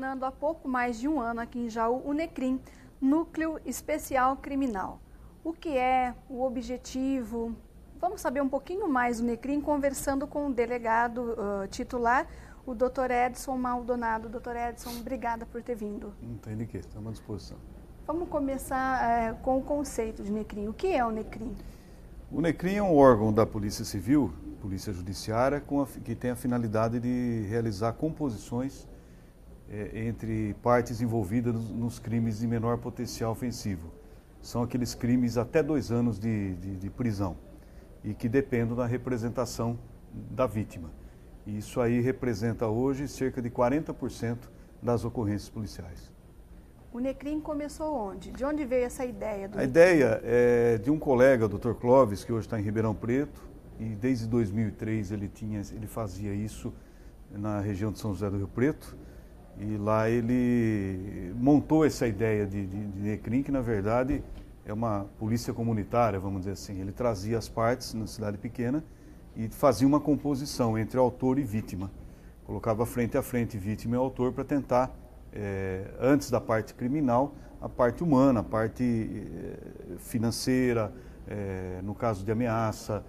funcionando há pouco mais de um ano aqui em Jaú o NECRIM, Núcleo Especial Criminal. O que é, o objetivo? Vamos saber um pouquinho mais do NECRIM conversando com o delegado titular, o Dr. Edson Maldonado. Dr. Edson, obrigada por ter vindo. Não tem de quê, estamos à disposição. Vamos começar com o conceito de NECRIM. O que é o NECRIM? O NECRIM é um órgão da Polícia Civil, Polícia Judiciária, que tem a finalidade de realizar composições entre partes envolvidas nos crimes de menor potencial ofensivo. São aqueles crimes até 2 anos de prisão e que dependem da representação da vítima. E isso aí representa hoje cerca de 40% das ocorrências policiais. O NECRIM começou onde? De onde veio essa ideia? A ideia é de um colega, o Dr. Clóvis, que hoje está em Ribeirão Preto, e desde 2003 ele fazia isso na região de São José do Rio Preto, e lá ele montou essa ideia de NECRIM, que na verdade é uma polícia comunitária, vamos dizer assim. Ele trazia as partes na cidade pequena e fazia uma composição entre autor e vítima. Colocava frente a frente vítima e autor para tentar, antes da parte criminal, a parte humana, a parte financeira, no caso de ameaça,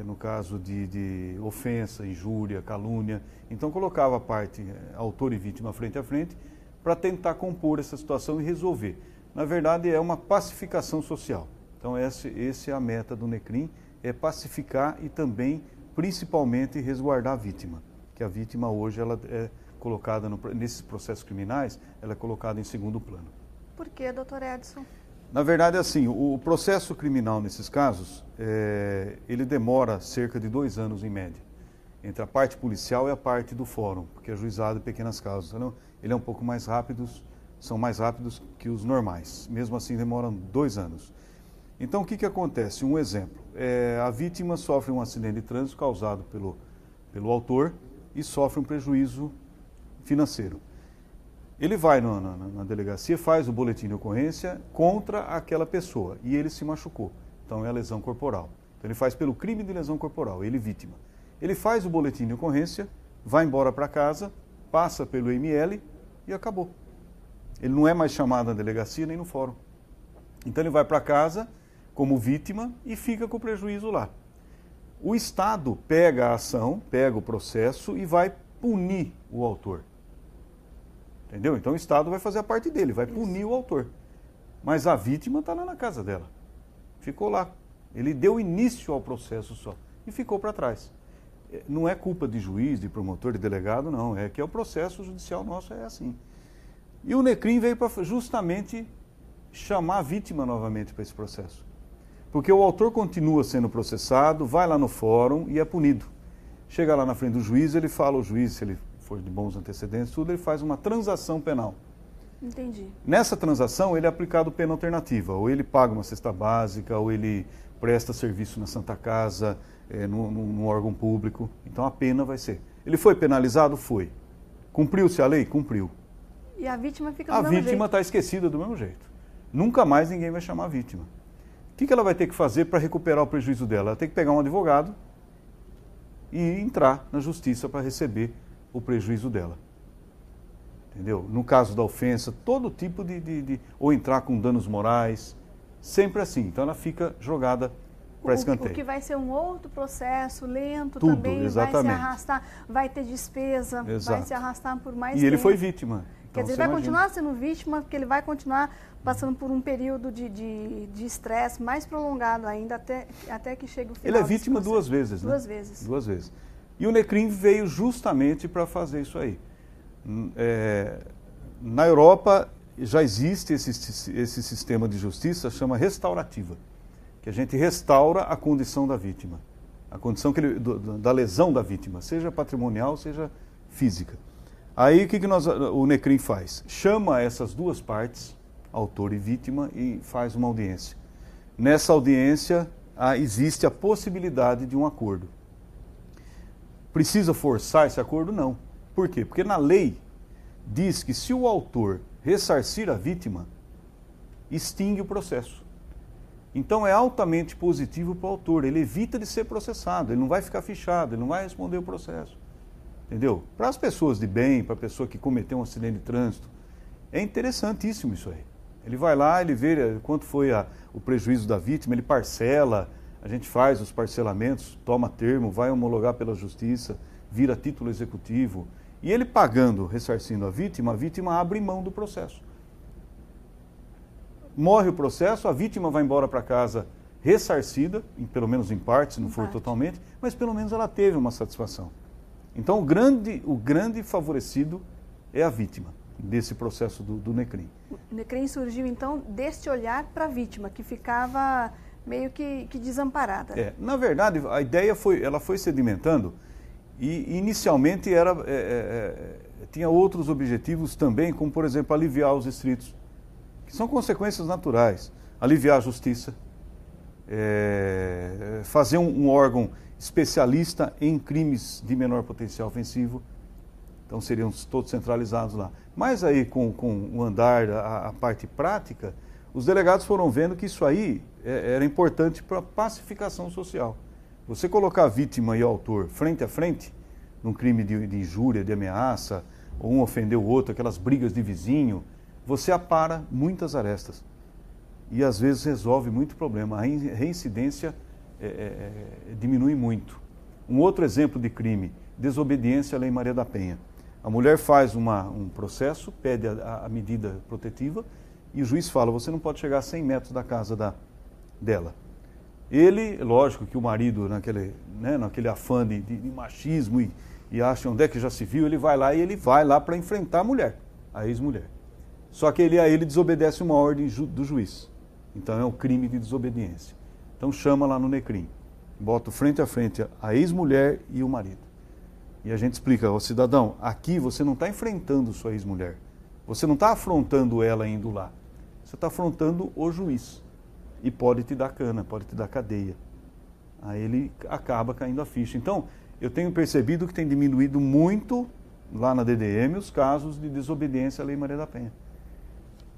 no caso de ofensa, injúria, calúnia. Então colocava a parte autor e vítima frente a frente para tentar compor essa situação e resolver. Na verdade é uma pacificação social. Então essa é a meta do NECRIM, é pacificar e também, principalmente, resguardar a vítima. Que a vítima hoje ela é colocada, nesses processos criminais, ela é colocada em segundo plano. Por que, doutor Edson? Na verdade, assim, o processo criminal nesses casos, ele demora cerca de 2 anos em média, entre a parte policial e a parte do fórum, porque é juizado em pequenas causas. Então, ele é um pouco mais rápido, são mais rápidos que os normais, mesmo assim demoram 2 anos. Então, o que acontece? Um exemplo, a vítima sofre um acidente de trânsito causado pelo autor e sofre um prejuízo financeiro. Ele vai na delegacia, faz o boletim de ocorrência contra aquela pessoa e ele se machucou. Então é a lesão corporal. Então ele faz pelo crime de lesão corporal, ele vítima. Ele faz o boletim de ocorrência, vai embora para casa, passa pelo ML e acabou. Ele não é mais chamado na delegacia nem no fórum. Então ele vai para casa como vítima e fica com o prejuízo lá. O Estado pega a ação, pega o processo e vai punir o autor. Entendeu? Então o Estado vai fazer a parte dele, vai punir o autor. Mas a vítima está lá na casa dela. Ficou lá. Ele deu início ao processo só e ficou para trás. Não é culpa de juiz, de promotor, de delegado, não. É que o processo judicial nosso é assim. E o NECRIM veio para justamente chamar a vítima novamente para esse processo. Porque o autor continua sendo processado, vai lá no fórum e é punido. Chega lá na frente do juiz, ele fala ao juiz, se ele for de bons antecedentes, tudo, ele faz uma transação penal. Entendi. Nessa transação, ele é aplicado pena alternativa. Ou ele paga uma cesta básica, ou ele presta serviço na Santa Casa, num órgão público. Então a pena vai ser. Ele foi penalizado? Foi. Cumpriu-se a lei? Cumpriu. E a vítima fica do mesmo jeito? A vítima está esquecida do mesmo jeito. Nunca mais ninguém vai chamar a vítima. O que ela vai ter que fazer para recuperar o prejuízo dela? Ela tem que pegar um advogado e entrar na justiça para receber o prejuízo dela. Entendeu? No caso da ofensa, todo tipo ou entrar com danos morais, sempre assim. Então ela fica jogada para escanteio. O que vai ser um outro processo, lento tudo, também, exatamente. Vai se arrastar, vai ter despesa, exato. Vai se arrastar por mais tempo. E ele foi vítima. Quer dizer, ele vai continuar sendo vítima, porque ele vai continuar passando por um período de estresse mais prolongado ainda, até que chegue o final. Ele é vítima 2 vezes, né? 2 vezes. 2 vezes. E o NECRIM veio justamente para fazer isso aí. Na Europa já existe esse sistema de justiça, chama restaurativa, que a gente restaura a condição da vítima, a condição da lesão da vítima, seja patrimonial, seja física. Aí o que o NECRIM faz? Chama essas 2 partes, autor e vítima, e faz uma audiência. Nessa audiência existe a possibilidade de um acordo. Precisa forçar esse acordo? Não. Por quê? Porque na lei diz que se o autor ressarcir a vítima, extingue o processo. Então é altamente positivo para o autor, ele evita de ser processado, ele não vai ficar fichado, ele não vai responder o processo. entendeu? Para as pessoas de bem, para a pessoa que cometeu um acidente de trânsito. É interessantíssimo isso aí. Ele vai lá, ele vê quanto foi o prejuízo da vítima, ele parcela, a gente faz os parcelamentos, toma termo, vai homologar pela justiça, vira título executivo. E ele pagando, ressarcindo a vítima abre mão do processo. Morre o processo, a vítima vai embora para casa ressarcida, pelo menos em parte, se não for totalmente, mas pelo menos ela teve uma satisfação. Então o grande favorecido é a vítima desse processo do NECRIM. O NECRIM surgiu então deste olhar para a vítima, que ficava meio que desamparada. Na verdade, a ideia foi sedimentando e inicialmente tinha outros objetivos também, como por exemplo aliviar os distritos, que são consequências naturais, aliviar a justiça, fazer um órgão especialista em crimes de menor potencial ofensivo. Então seriam todos centralizados lá. Mas aí com o andar, a parte prática, os delegados foram vendo que isso aí era importante para a pacificação social. Você colocar a vítima e o autor frente a frente, num crime de injúria, de ameaça, ou um ofender o outro, aquelas brigas de vizinho, você apara muitas arestas. E às vezes resolve muito problema. A reincidência diminui muito. Um outro exemplo de crime, desobediência à Lei Maria da Penha. A mulher faz um processo, pede a medida protetiva e o juiz fala, você não pode chegar a 100 metros da casa dela. Ele, lógico que o marido, naquele afã de machismo e acha onde é que já se viu, ele vai lá para enfrentar a mulher, a ex-mulher. Só que ele desobedece uma ordem do juiz. Então é um crime de desobediência. Então chama lá no NECRIM, bota frente a frente a ex-mulher e o marido. E a gente explica, cidadão, aqui você não está enfrentando sua ex-mulher, você não está afrontando ela indo lá, você está afrontando o juiz. E pode te dar cana, pode te dar cadeia. Aí ele acaba caindo a ficha. Então, eu tenho percebido que tem diminuído muito, lá na DDM, os casos de desobediência à Lei Maria da Penha.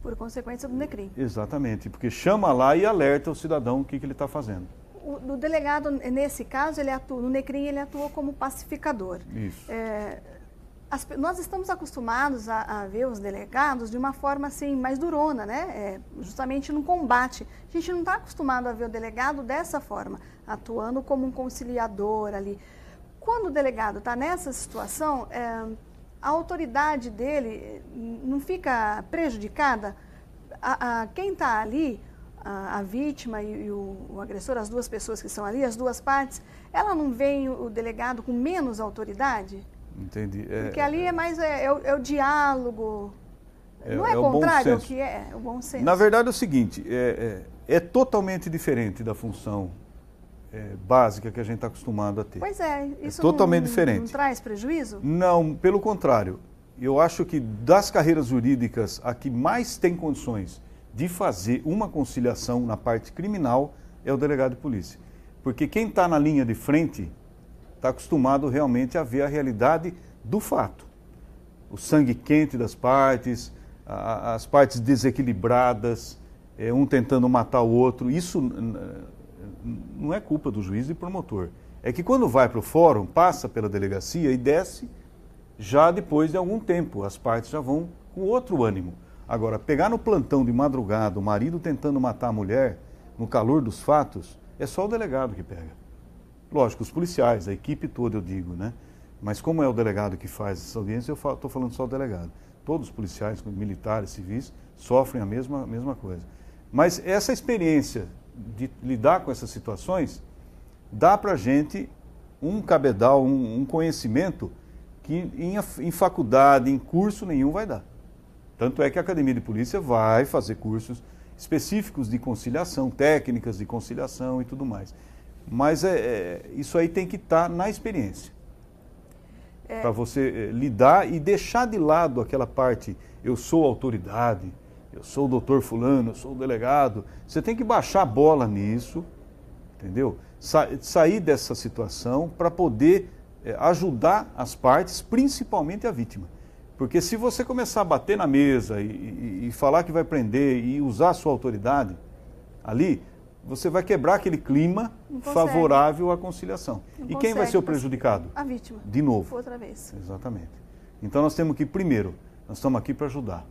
Por consequência do NECRIM. Exatamente, porque chama lá e alerta o cidadão o que ele está fazendo. O delegado, nesse caso, no NECRIM, ele atua como pacificador. Isso. Nós estamos acostumados a ver os delegados de uma forma assim, mais durona, né? Justamente no combate. A gente não está acostumado a ver o delegado dessa forma, atuando como um conciliador ali. Quando o delegado está nessa situação, a autoridade dele não fica prejudicada? Quem está ali, a vítima e o agressor, as duas pessoas que estão ali, as duas partes, ela não vê o delegado com menos autoridade? Entendi. Porque ali é mais o diálogo. Não é contrário ao que é o bom senso? Na verdade é o seguinte, é totalmente diferente da função básica que a gente está acostumado a ter. Pois isso totalmente diferente. Não traz prejuízo? Não, pelo contrário. Eu acho que das carreiras jurídicas, a que mais tem condições de fazer uma conciliação na parte criminal é o delegado de polícia. Porque quem está na linha de frente está acostumado realmente a ver a realidade do fato. O sangue quente das partes, as partes desequilibradas, um tentando matar o outro. Isso não é culpa do juiz e promotor. É que quando vai para o fórum, passa pela delegacia e desce, já depois de algum tempo, as partes já vão com outro ânimo. Agora, pegar no plantão de madrugada, o marido tentando matar a mulher, no calor dos fatos, é só o delegado que pega. Lógico, os policiais, a equipe toda eu digo, né? Mas como é o delegado que faz essa audiência, eu estou falando só o delegado. Todos os policiais, militares, civis, sofrem a mesma coisa. Mas essa experiência de lidar com essas situações dá para a gente um cabedal, um conhecimento que em faculdade, em curso nenhum vai dar. Tanto é que a Academia de Polícia vai fazer cursos específicos de conciliação, técnicas de conciliação e tudo mais. Mas isso aí tem que estar na experiência. Para você lidar e deixar de lado aquela parte, eu sou autoridade, eu sou o doutor fulano, eu sou o delegado. Você tem que baixar a bola nisso, entendeu? Sair dessa situação para poder ajudar as partes, principalmente a vítima. Porque se você começar a bater na mesa e falar que vai prender e usar a sua autoridade ali, você vai quebrar aquele clima favorável à conciliação. E quem vai ser o prejudicado? A vítima. De novo. Outra vez. Exatamente. Então nós temos que, primeiro, nós estamos aqui para ajudar.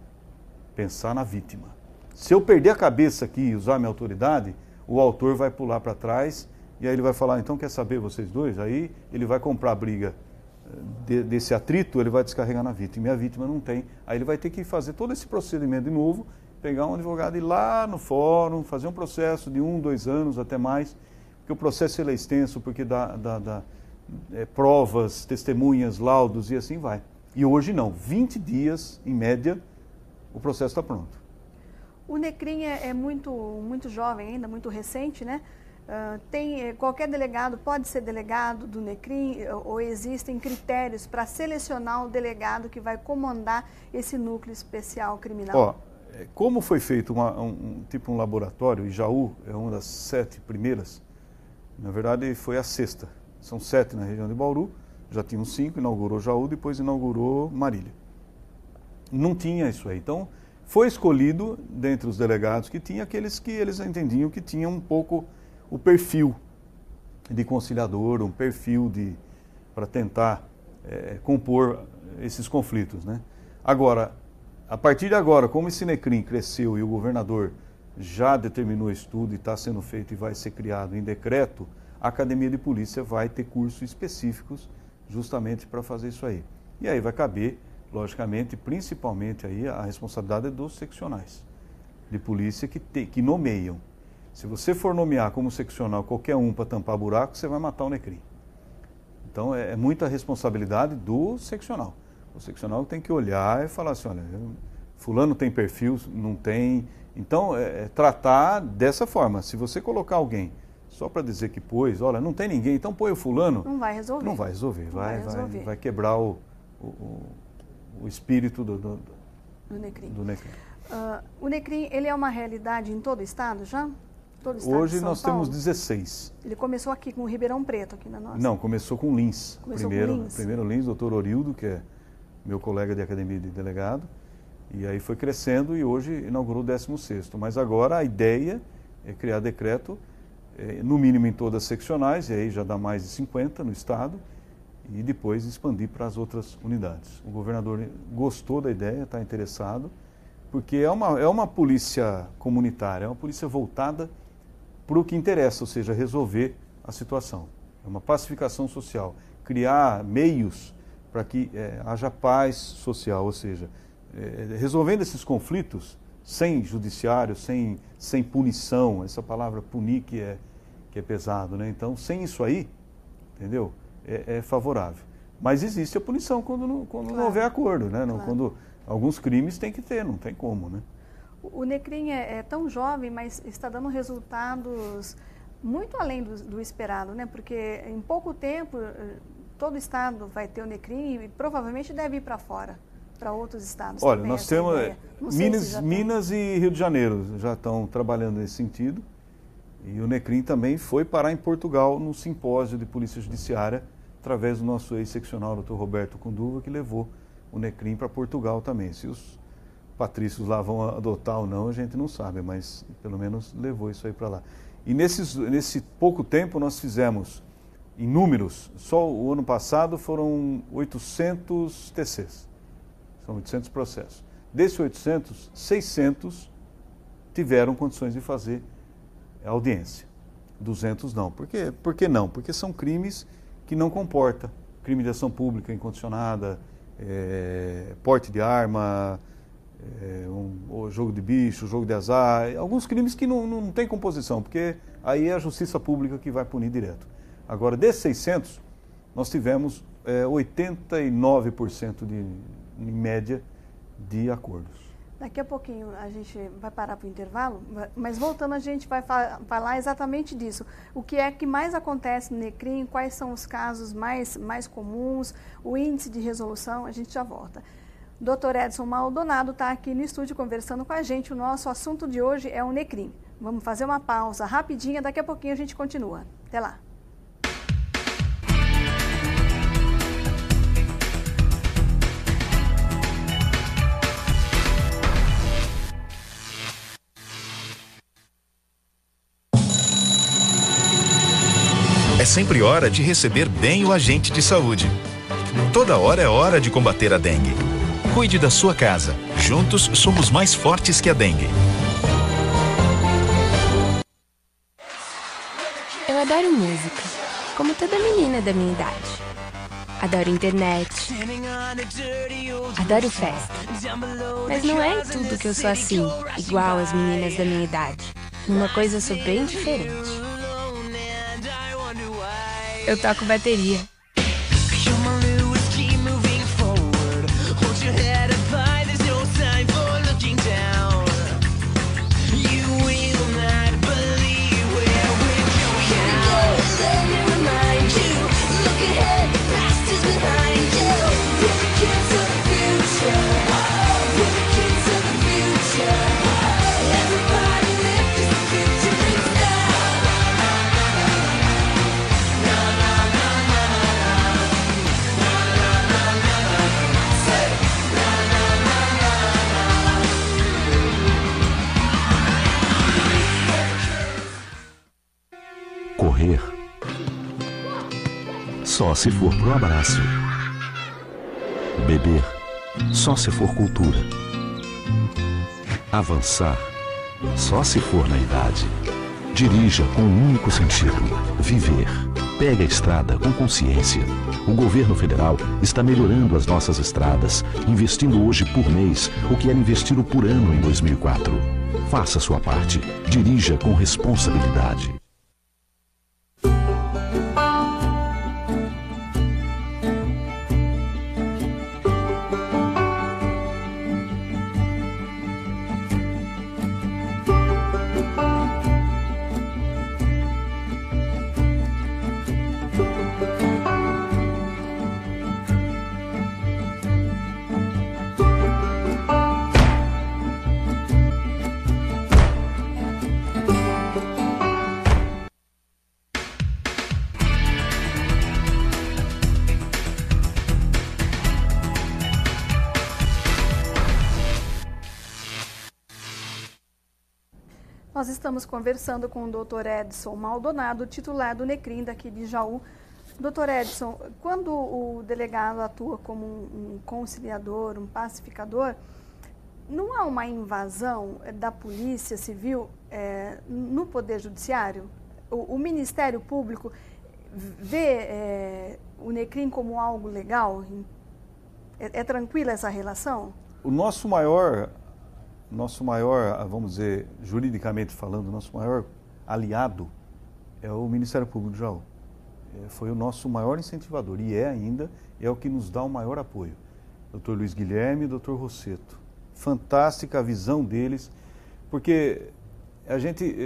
Pensar na vítima. Se eu perder a cabeça aqui e usar minha autoridade, o autor vai pular para trás e aí ele vai falar, então quer saber vocês dois? Aí ele vai comprar a briga desse atrito, ele vai descarregar na vítima. E a vítima não tem. Aí ele vai ter que fazer todo esse procedimento de novo, pegar um advogado e ir lá no fórum, fazer um processo de 1, 2 anos, até mais, porque o processo ele é extenso, porque dá provas, testemunhas, laudos e assim vai. E hoje não, 20 dias, em média, o processo está pronto. O NECRIM é muito jovem ainda, muito recente, né? Qualquer delegado pode ser delegado do NECRIM ou existem critérios para selecionar o delegado que vai comandar esse núcleo especial criminal? Como foi feito um laboratório, e Jaú é uma das 7 primeiras, na verdade foi a 6ª, são 7 na região de Bauru, já tinham 5, inaugurou Jaú, depois inaugurou Marília. Não tinha isso aí, então foi escolhido, dentre os delegados que tinha, aqueles que eles entendiam que tinham um pouco o perfil de conciliador, um perfil para tentar compor esses conflitos, né? Agora, a partir de agora, como esse NECRIM cresceu e o governador já determinou estudo e está sendo feito e vai ser criado em decreto, a Academia de Polícia vai ter cursos específicos justamente para fazer isso aí. E aí vai caber, logicamente, principalmente aí a responsabilidade dos seccionais de polícia que nomeiam. Se você for nomear como seccional qualquer um para tampar buraco, você vai matar o NECRIM. Então é muita responsabilidade do seccional. O seccional tem que olhar e falar assim, olha, fulano tem perfil, não tem. Então, tratar dessa forma. Se você colocar alguém só para dizer que pôs, olha, não tem ninguém, então põe o fulano. Não vai resolver. Não vai resolver. Vai quebrar o espírito do NECRIM. O NECRIM, ele é uma realidade em todo o estado já? Todo o estado Hoje de São nós Paulo? Temos 16. Ele começou aqui com o Ribeirão Preto, aqui na nossa? Não, começou com Lins. Primeiro Lins, doutor Orildo, que é meu colega de academia de delegado, e aí foi crescendo e hoje inaugurou o 16º. Mas agora a ideia é criar decreto, no mínimo em todas as seccionais, e aí já dá mais de 50 no estado, e depois expandir para as outras unidades. O governador gostou da ideia, está interessado, porque é uma polícia comunitária, é uma polícia voltada para o que interessa, ou seja, resolver a situação. É uma pacificação social, criar meios para que haja paz social, ou seja, resolvendo esses conflitos sem judiciário, sem punição, essa palavra punir que é pesado, né? Então, sem isso aí, entendeu? É favorável. Mas existe a punição quando não houver acordo, né? Claro. Quando alguns crimes tem que ter, não tem como, né? O NECRIM é tão jovem, mas está dando resultados muito além do esperado, né? Porque em pouco tempo todo o estado vai ter o NECRIM e provavelmente deve ir para fora, para outros estados. Olha, nós temos Minas e Rio de Janeiro já estão trabalhando nesse sentido. E o NECRIM também foi parar em Portugal no simpósio de Polícia Judiciária, através do nosso ex-seccional, doutor Roberto Cunduva, que levou o NECRIM para Portugal também. Se os patrícios lá vão adotar ou não, a gente não sabe, mas pelo menos levou isso aí para lá. E nesse pouco tempo nós fizemos, em números, só o ano passado foram 800 TCs, são 800 processos. Desses 800, 600 tiveram condições de fazer audiência, 200 não. Por que não? Porque são crimes que não comportam crime de ação pública incondicionada, porte de arma, jogo de bicho, jogo de azar, alguns crimes que não tem composição, porque aí é a justiça pública que vai punir direto. Agora, desses 600, nós tivemos 89% em média de acordos. Daqui a pouquinho a gente vai parar para o intervalo, mas voltando a gente vai falar exatamente disso. O que é que mais acontece no NECRIM, quais são os casos mais comuns, o índice de resolução, a gente já volta. Dr. Edson Maldonado está aqui no estúdio conversando com a gente. O nosso assunto de hoje é o NECRIM. Vamos fazer uma pausa rapidinha, daqui a pouquinho a gente continua. Até lá. É sempre hora de receber bem o agente de saúde. Toda hora é hora de combater a dengue. Cuide da sua casa. Juntos somos mais fortes que a dengue. Eu adoro música, como toda menina da minha idade. Adoro internet. Adoro festa. Mas não é em tudo que eu sou assim, igual as meninas da minha idade. Numa coisa eu sou bem diferente. Eu toco bateria. Correr, só se for pro abraço. Beber, só se for cultura. Avançar, só se for na idade. Dirija com um único sentido: viver. Pegue a estrada com consciência. O governo federal está melhorando as nossas estradas, investindo hoje por mês o que era investido por ano em 2004. Faça sua parte. Dirija com responsabilidade. Nós estamos conversando com o Dr. Edson Maldonado, titular do NECRIM daqui de Jaú. Dr. Edson, quando o delegado atua como um conciliador, um pacificador, não há uma invasão da Polícia Civil no Poder Judiciário? O Ministério Público vê o NECRIM como algo legal? É tranquila essa relação? O nosso maior, vamos dizer, juridicamente falando, o nosso maior aliado é o Ministério Público de Jaú. Foi o nosso maior incentivador e ainda é o que nos dá o maior apoio. Dr. Luiz Guilherme e Dr. Rosseto. Fantástica a visão deles, porque a gente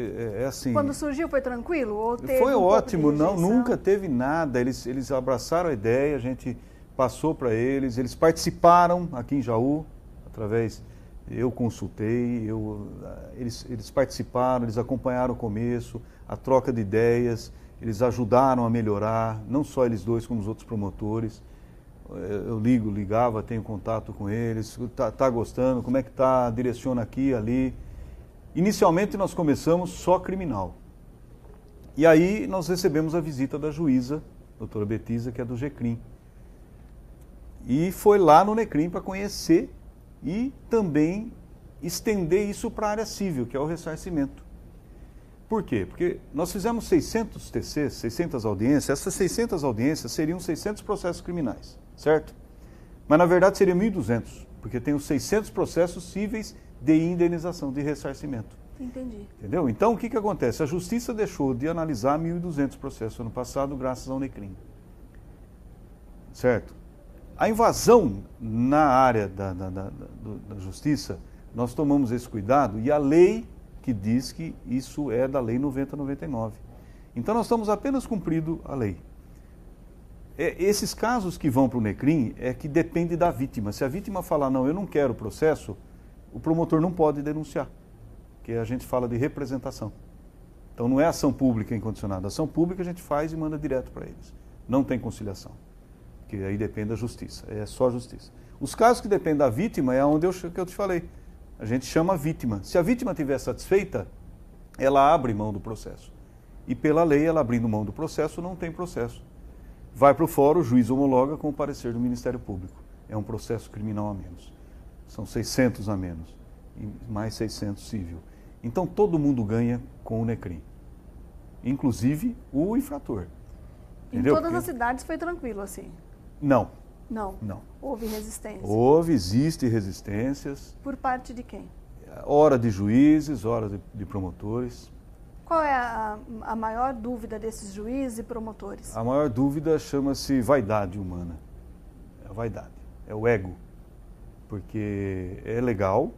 assim... Quando surgiu foi tranquilo? Ou teve foi ótimo, não, nunca teve nada. Eles abraçaram a ideia, a gente passou para eles participaram aqui em Jaú, através... Eu consultei, eles participaram, eles acompanharam o começo, a troca de ideias, eles ajudaram a melhorar, não só eles dois, como os outros promotores. Eu ligava, tenho contato com eles, tá gostando, como é que tá, direciona aqui, ali. Inicialmente nós começamos só criminal. E aí nós recebemos a visita da juíza, doutora Betisa, que é do GCRIM. E foi lá no NECRIM para conhecer e também estender isso para a área civil, que é o ressarcimento. Por quê? Porque nós fizemos 600 TCs, 600 audiências, essas 600 audiências seriam 600 processos criminais, certo? Mas na verdade seriam 1.200, porque tem os 600 processos cíveis de indenização, de ressarcimento. Entendi. Entendeu? Então o que acontece? A Justiça deixou de analisar 1.200 processos ano passado graças ao NECRIM. Certo? A invasão na área da Justiça, nós tomamos esse cuidado e a lei que diz que isso é da Lei 90/99. Então nós estamos apenas cumprindo a lei. Esses casos que vão para o NECRIM é que depende da vítima. Se a vítima falar, não, eu não quero o processo, o promotor não pode denunciar, que a gente fala de representação. Então não é ação pública incondicionada. Ação pública a gente faz e manda direto para eles. Não tem conciliação, que aí depende da justiça, é só justiça. Os casos que dependem da vítima é onde que eu te falei. A gente chama a vítima. Se a vítima estiver satisfeita, ela abre mão do processo. e pela lei, ela abrindo mão do processo, não tem processo. Vai para o fórum, o juiz homologa com o parecer do Ministério Público. É um processo criminal a menos. São 600 a menos, e mais 600 civil. Então todo mundo ganha com o NECRIM, inclusive o infrator. Entendeu? Em todas as cidades foi tranquilo assim? Não. Não? Não. Houve resistência? Existem resistências. Por parte de quem? Hora de juízes, hora de promotores. Qual é a maior dúvida desses juízes e promotores? A maior dúvida chama-se vaidade humana. É a vaidade, é o ego. Porque é legal,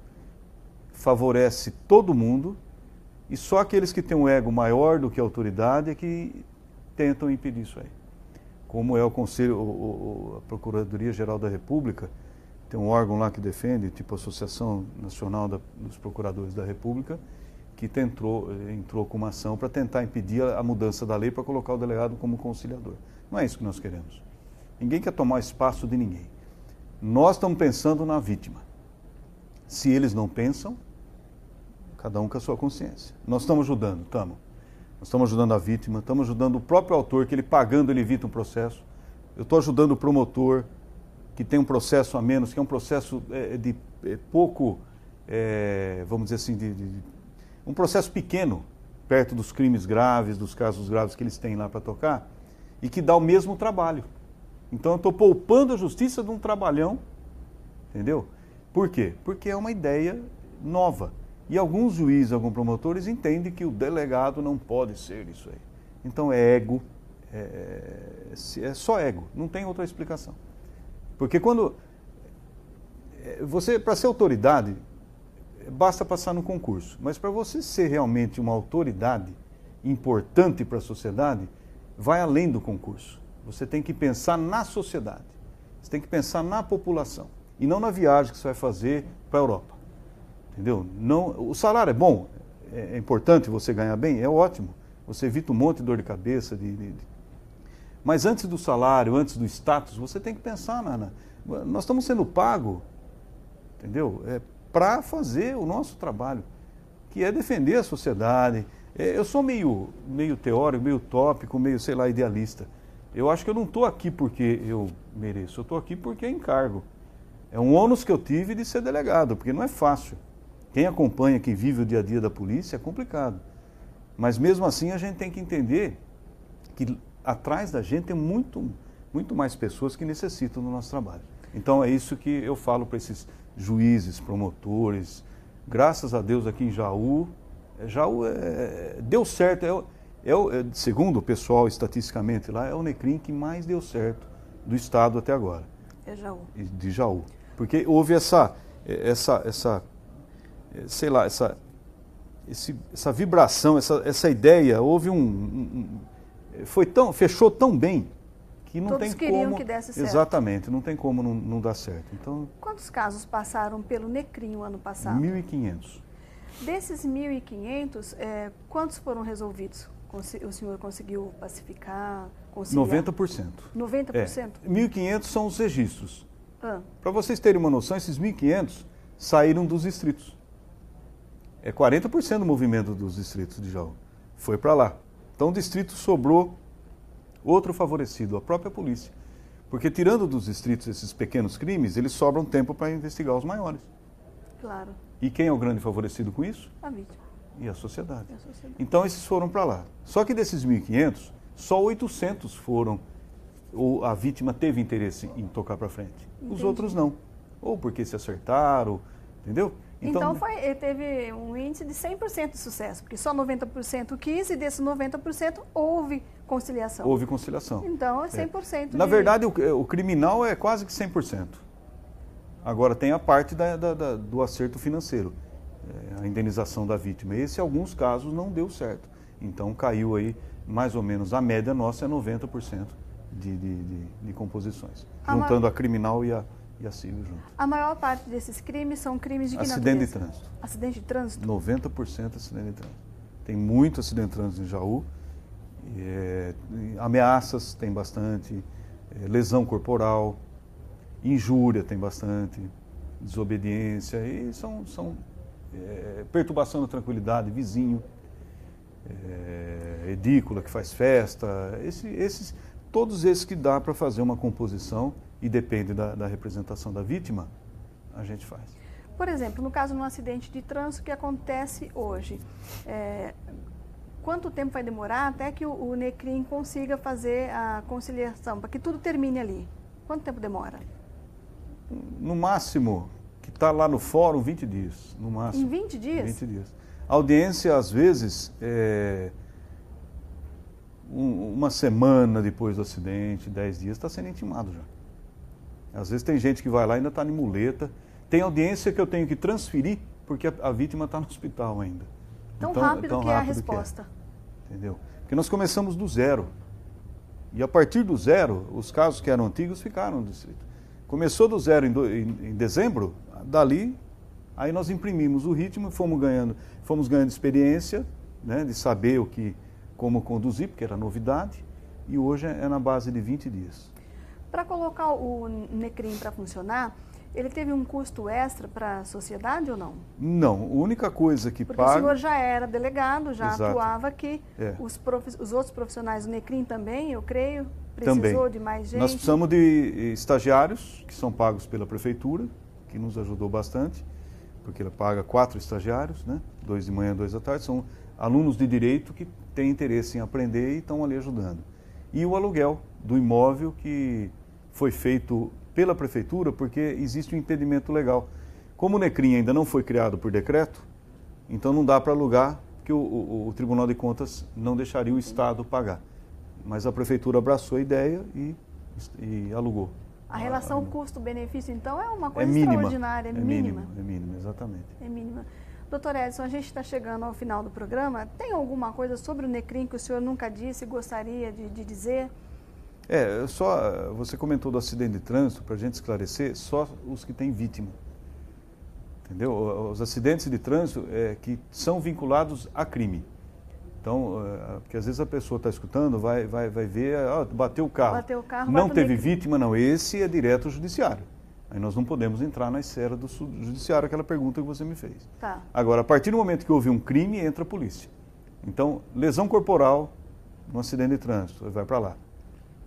favorece todo mundo, e só aqueles que têm um ego maior do que a autoridade é que tentam impedir isso aí. Como é o Conselho, a Procuradoria-Geral da República, tem um órgão lá que defende, tipo a Associação Nacional dos Procuradores da República, que entrou com uma ação para tentar impedir a mudança da lei para colocar o delegado como conciliador. Não é isso que nós queremos. Ninguém quer tomar espaço de ninguém. Nós estamos pensando na vítima. Se eles não pensam, cada um com a sua consciência. Nós estamos ajudando, estamos. Nós estamos ajudando a vítima, estamos ajudando o próprio autor, que ele pagando, ele evita um processo. Eu estou ajudando o promotor, que tem um processo a menos, que é um processo pouco, vamos dizer assim, um processo pequeno, perto dos crimes graves, dos casos graves que eles têm lá para tocar, e que dá o mesmo trabalho. Então eu estou poupando a justiça de um trabalhão, entendeu? Por quê? Porque é uma ideia nova. E alguns juízes, alguns promotores entendem que o delegado não pode ser isso aí. Então é ego, é só ego, não tem outra explicação. Porque quando para ser autoridade, basta passar no concurso. Mas para você ser realmente uma autoridade importante para a sociedade, vai além do concurso. Você tem que pensar na sociedade, você tem que pensar na população, e não na viagem que você vai fazer para a Europa. Entendeu? Não, o salário é bom, é importante você ganhar bem, é ótimo. Você evita um monte de dor de cabeça. Mas antes do salário, antes do status, você tem que pensar nós estamos sendo pagos, entendeu? Para fazer o nosso trabalho, que é defender a sociedade. Eu sou meio teórico, meio utópico, meio, sei lá, idealista. Eu acho que eu não estou aqui porque eu mereço, eu estou aqui porque é encargo. É um ônus que eu tive de ser delegado, porque não é fácil. Quem acompanha, quem vive o dia a dia da polícia, é complicado. Mas mesmo assim a gente tem que entender que atrás da gente tem muito mais pessoas que necessitam do nosso trabalho. Então é isso que eu falo para esses juízes, promotores. Graças a Deus aqui em Jaú deu certo. Segundo o pessoal estatisticamente lá, é o NECRIM que mais deu certo do estado até agora. É Jaú. De Jaú. Porque houve essa vibração, essa ideia, houve fechou tão bem que não Todos tem queriam como... que desse certo. Exatamente, não tem como não dar certo. Então, quantos casos passaram pelo NECRIM o ano passado? 1.500. Desses 1.500, quantos foram resolvidos? O senhor conseguiu pacificar, conciliar? 90%. 90%? 1.500 são os registros. Ah. Para vocês terem uma noção, esses 1.500 saíram dos distritos. É 40% do movimento dos distritos de Jaú. Foi para lá. Então o distrito sobrou outro favorecido, a própria polícia. Porque tirando dos distritos esses pequenos crimes, eles sobram tempo para investigar os maiores. Claro. E quem é o grande favorecido com isso? A vítima. E a sociedade. E a sociedade. Então esses foram para lá. Só que desses 1.500, só 800 foram, ou a vítima teve interesse em tocar para frente. Entendi. Os outros não. Ou porque se acertaram, entendeu? Então teve um índice de 100% de sucesso, porque só 90% quis e desses 90% houve conciliação. Houve conciliação. Então é 100%. Na verdade, o criminal é quase que 100%. Agora tem a parte do acerto financeiro, a indenização da vítima. Esse, em alguns casos, não deu certo. Então caiu aí, mais ou menos, a média nossa é 90% de composições, juntando a criminal e a civil junto. A maior parte desses crimes são crimes de que natureza? Acidente de trânsito. Acidente de trânsito? 90% acidente de trânsito. Tem muito acidente de trânsito em Jaú. Ameaças tem bastante, lesão corporal, injúria tem bastante, desobediência, e são perturbação da tranquilidade, vizinho. edícula que faz festa, todos esses que dá para fazer uma composição e depende da representação da vítima, a gente faz. Por exemplo, no caso de um acidente de trânsito que acontece hoje, quanto tempo vai demorar até que o NECRIM consiga fazer a conciliação, para que tudo termine ali? Quanto tempo demora? No máximo, que está lá no fórum, 20 dias, no máximo. Em 20 dias? 20 dias. A audiência, às vezes, uma semana depois do acidente, 10 dias, está sendo intimado já. Às vezes tem gente que vai lá e ainda está em muleta. Tem audiência que eu tenho que transferir porque a vítima está no hospital ainda. Tão rápido que é a resposta. Entendeu? Porque nós começamos do zero. E a partir do zero, os casos que eram antigos ficaram no distrito. Começou do zero em dezembro, dali, aí nós imprimimos o ritmo, fomos ganhando experiência, né, de saber como conduzir, porque era novidade, e hoje é na base de 20 dias. Para colocar o NECRIM para funcionar, ele teve um custo extra para a sociedade ou não? Não, a única coisa que Porque paga... o senhor já era delegado, já Exato. Atuava aqui, os outros profissionais do NECRIM também, eu creio, precisou também. De mais gente? Nós precisamos de estagiários, que são pagos pela prefeitura, que nos ajudou bastante, porque ela paga 4 estagiários, né? 2 de manhã, 2 da tarde, são alunos de direito que têm interesse em aprender e estão ali ajudando. E o aluguel do imóvel que foi feito pela prefeitura, porque existe um impedimento legal. Como o NECRIM ainda não foi criado por decreto, então não dá para alugar, porque o Tribunal de Contas não deixaria o Estado pagar. Mas a prefeitura abraçou a ideia e alugou. A relação custo-benefício, então, é uma coisa mínima, extraordinária, é mínima. É mínima, exatamente. É mínima. Doutor Edson, a gente está chegando ao final do programa. Tem alguma coisa sobre o NECRIM que o senhor nunca disse e gostaria de dizer? Você comentou do acidente de trânsito, para a gente esclarecer, só os que têm vítima. Entendeu? Os acidentes de trânsito que são vinculados a crime. Então, porque às vezes a pessoa está escutando, vai ver, bateu o carro. Não teve vítima, não. Esse é direto ao judiciário. Aí nós não podemos entrar na esfera do judiciário, aquela pergunta que você me fez. Tá. Agora, a partir do momento que houve um crime, entra a polícia. Então, lesão corporal no acidente de trânsito, vai para lá.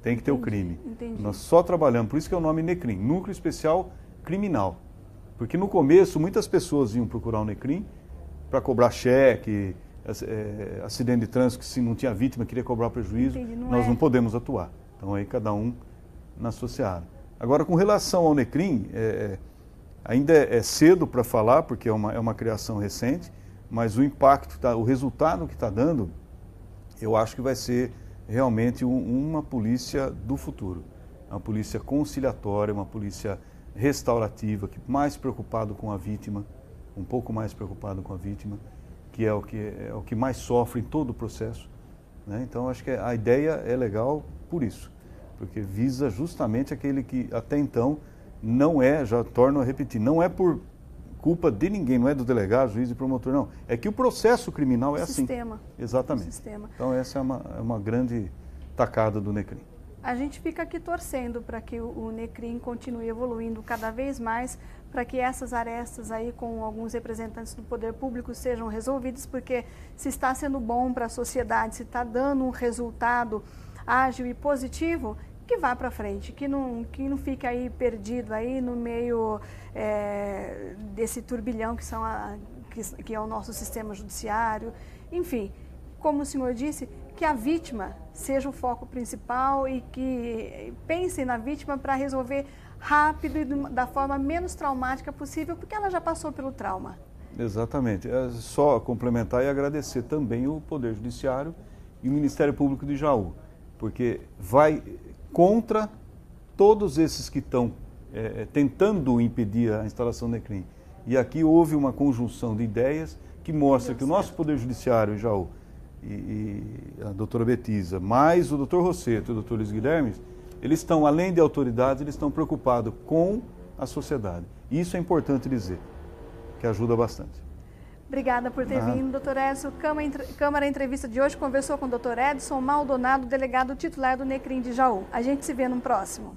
Tem que ter o crime. Entendi. Nós só trabalhamos, por isso que é o nome NECRIM, Núcleo Especial Criminal. Porque no começo, muitas pessoas iam procurar o NECRIM para cobrar cheque, acidente de trânsito, que se não tinha vítima, queria cobrar prejuízo. Entendi, nós não podemos atuar. Então, aí cada um na sua seara. Agora, com relação ao NECRIM, ainda é cedo para falar, porque é uma criação recente, mas o impacto, o resultado que está dando, eu acho que vai ser realmente uma polícia do futuro. Uma polícia conciliatória, uma polícia restaurativa, mais preocupado com a vítima, um pouco mais preocupado com a vítima, que é o que mais sofre em todo o processo. Né? Então, acho que a ideia é legal por isso, porque visa justamente aquele que até então não já torno a repetir, não é por culpa de ninguém, não é do delegado, juiz e promotor, não. É que o processo criminal é assim. Exatamente. Então essa é uma grande tacada do NECRIM. A gente fica aqui torcendo para que o NECRIM continue evoluindo cada vez mais, para que essas arestas aí com alguns representantes do poder público sejam resolvidas, porque se está sendo bom para a sociedade, se está dando um resultado ágil e positivo, que vá para frente, que não fique aí perdido aí no meio desse turbilhão que é o nosso sistema judiciário. Enfim, como o senhor disse, que a vítima seja o foco principal e que pense na vítima para resolver rápido e da forma menos traumática possível, porque ela já passou pelo trauma. Exatamente. É só complementar e agradecer também o Poder Judiciário e o Ministério Público de Jaú, porque vai contra todos esses que estão tentando impedir a instalação do NECRIM. E aqui houve uma conjunção de ideias que mostra que o nosso Poder Judiciário, Jaú, e a doutora Betisa, mais o doutor Rosseto e o doutor Luiz Guilherme, eles estão, além de autoridades, eles estão preocupados com a sociedade. E isso é importante dizer, que ajuda bastante. Obrigada por ter vindo, doutor Edson. Câmara Entrevista de hoje conversou com o doutor Edson Maldonado, delegado titular do NECRIM de Jaú. A gente se vê no próximo.